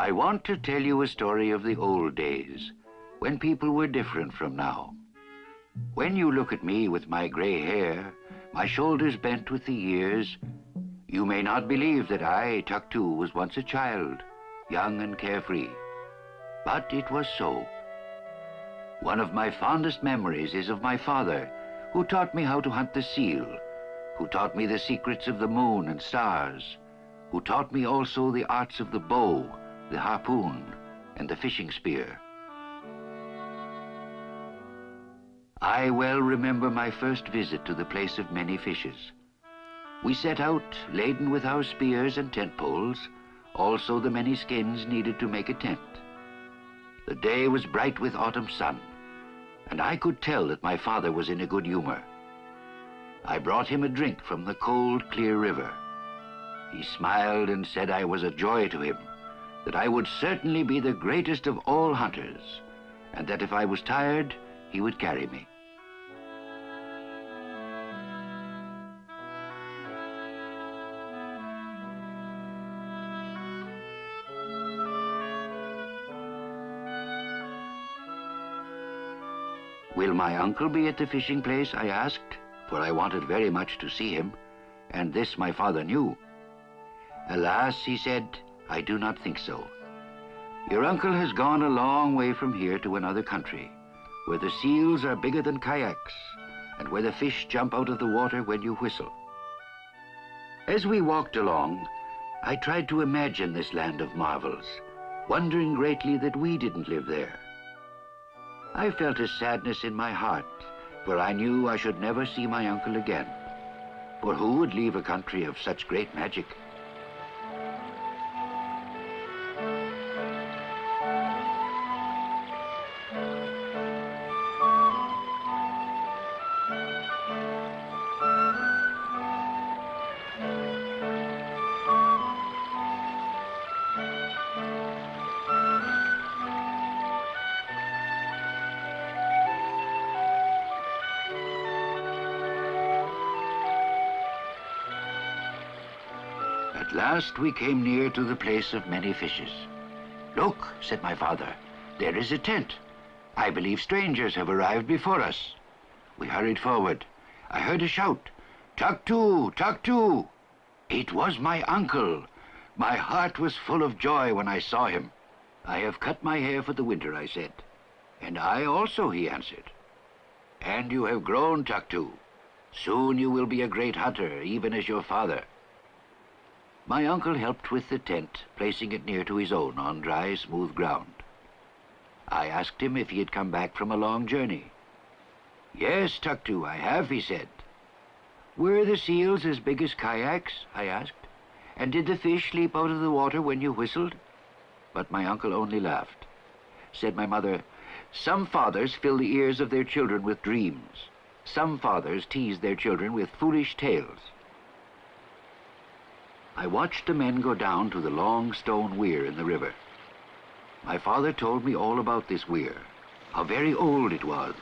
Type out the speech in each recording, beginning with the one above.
I want to tell you a story of the old days, when people were different from now. When you look at me with my gray hair, my shoulders bent with the years, you may not believe that I, Tuktu, was once a child, young and carefree. But it was so. One of my fondest memories is of my father, who taught me how to hunt the seal, who taught me the secrets of the moon and stars, who taught me also the arts of the bow, the harpoon, and the fishing spear. I well remember my first visit to the place of many fishes. We set out laden with our spears and tent poles, also the many skins needed to make a tent. The day was bright with autumn sun, and I could tell that my father was in a good humor. I brought him a drink from the cold, clear river. He smiled and said I was a joy to him, that I would certainly be the greatest of all hunters, and that if I was tired, he would carry me. Will my uncle be at the fishing place? I asked, for I wanted very much to see him, and this my father knew. Alas, he said, I do not think so. Your uncle has gone a long way from here to another country, where the seals are bigger than kayaks, and where the fish jump out of the water when you whistle. As we walked along, I tried to imagine this land of marvels, wondering greatly that we didn't live there. I felt a sadness in my heart, for I knew I should never see my uncle again. For who would leave a country of such great magic? At last we came near to the place of many fishes. Look, said my father, there is a tent. I believe strangers have arrived before us. We hurried forward. I heard a shout, Tuktu, Tuktu! It was my uncle. My heart was full of joy when I saw him. I have cut my hair for the winter, I said. And I also, he answered. And you have grown, Tuktu. Soon you will be a great hunter, even as your father. My uncle helped with the tent, placing it near to his own on dry, smooth ground. I asked him if he had come back from a long journey. Yes, Tuktu, I have, he said. Were the seals as big as kayaks? I asked. And did the fish leap out of the water when you whistled? But my uncle only laughed. Said my mother, some fathers fill the ears of their children with dreams. Some fathers tease their children with foolish tales. I watched the men go down to the long stone weir in the river. My father told me all about this weir, how very old it was,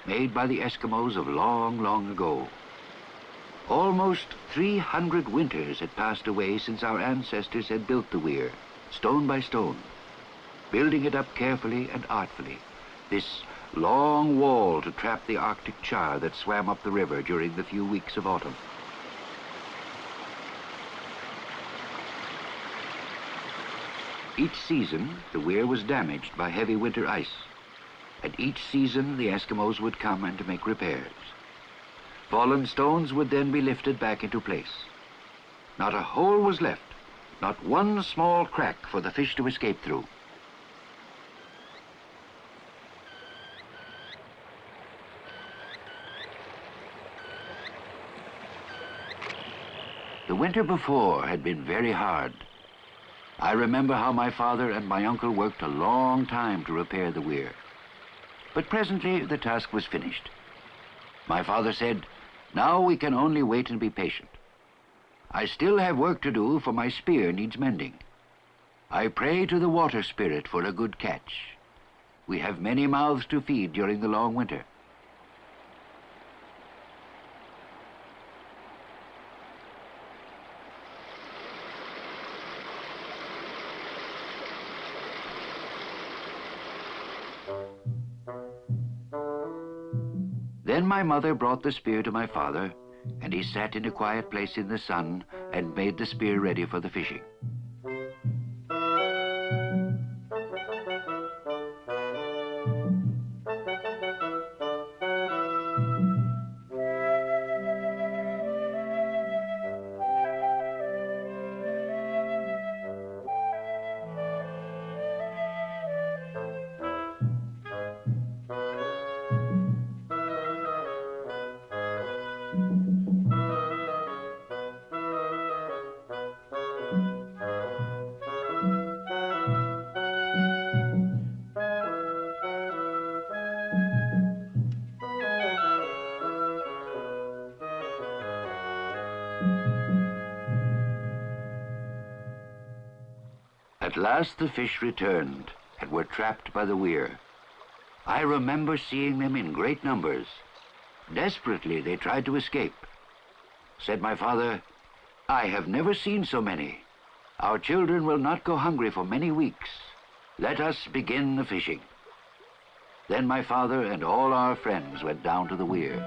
made by the Eskimos of long, long ago. Almost 300 winters had passed away since our ancestors had built the weir, stone by stone, building it up carefully and artfully, this long wall to trap the Arctic char that swam up the river during the few weeks of autumn. Each season, the weir was damaged by heavy winter ice. At each season, the Eskimos would come and make repairs. Fallen stones would then be lifted back into place. Not a hole was left, not one small crack for the fish to escape through. The winter before had been very hard. I remember how my father and my uncle worked a long time to repair the weir. But presently the task was finished. My father said, now we can only wait and be patient. I still have work to do, for my spear needs mending. I pray to the water spirit for a good catch. We have many mouths to feed during the long winter. Then my mother brought the spear to my father, and he sat in a quiet place in the sun and made the spear ready for the fishing. At last the fish returned and were trapped by the weir. I remember seeing them in great numbers. Desperately they tried to escape. Said my father, "I have never seen so many. Our children will not go hungry for many weeks. Let us begin the fishing." Then my father and all our friends went down to the weir.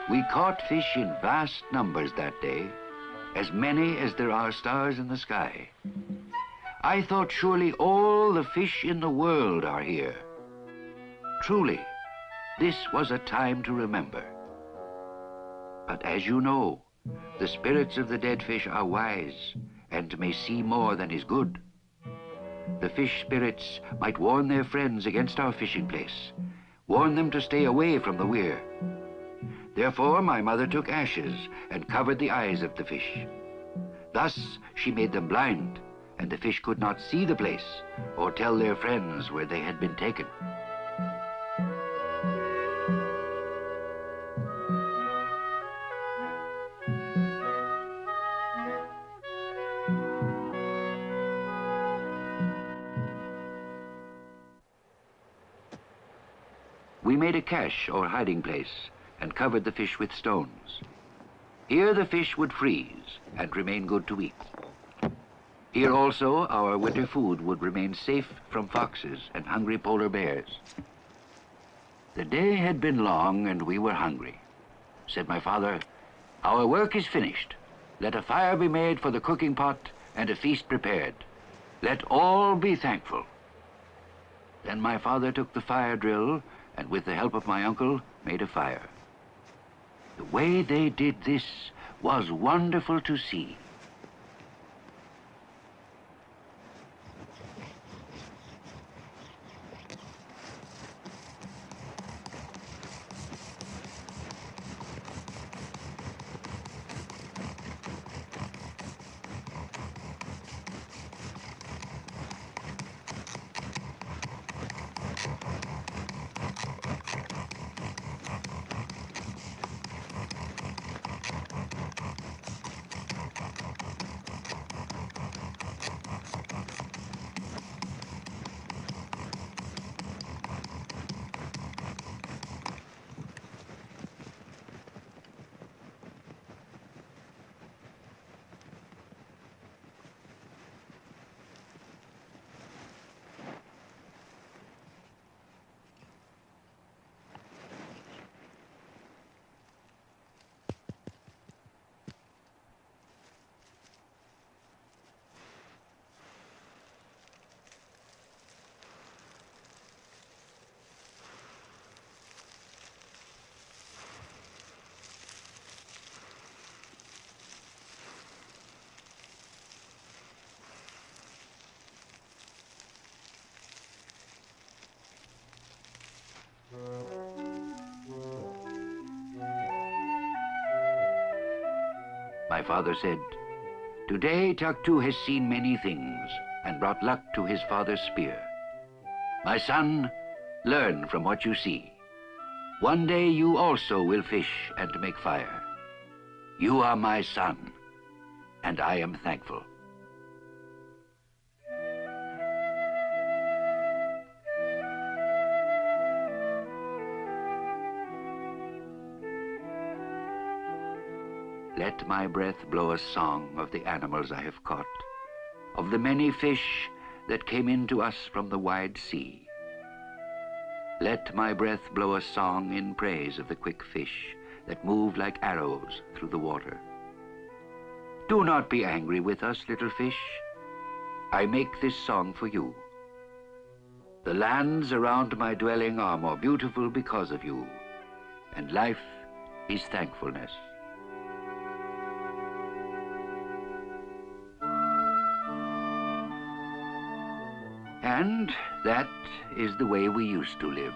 We caught fish in vast numbers that day, as many as there are stars in the sky. I thought surely all the fish in the world are here. Truly, this was a time to remember. But as you know, the spirits of the dead fish are wise and may see more than is good. The fish spirits might warn their friends against our fishing place, warn them to stay away from the weir. Therefore my mother took ashes and covered the eyes of the fish. Thus she made them blind, and the fish could not see the place or tell their friends where they had been taken. made a cache or hiding place and covered the fish with stones. Here the fish would freeze and remain good to eat. Here also our winter food would remain safe from foxes and hungry polar bears. The day had been long and we were hungry. Said my father, "Our work is finished. Let a fire be made for the cooking pot and a feast prepared. Let all be thankful." Then my father took the fire drill and with the help of my uncle made a fire. The way they did this was wonderful to see. My father said, "Today Tuktu has seen many things and brought luck to his father's spear. My son, learn from what you see. One day you also will fish and make fire. You are my son, and I am thankful." Let my breath blow a song of the animals I have caught, of the many fish that came in to us from the wide sea. Let my breath blow a song in praise of the quick fish that move like arrows through the water. Do not be angry with us, little fish. I make this song for you. The lands around my dwelling are more beautiful because of you, and life is thankfulness. And that is the way we used to live.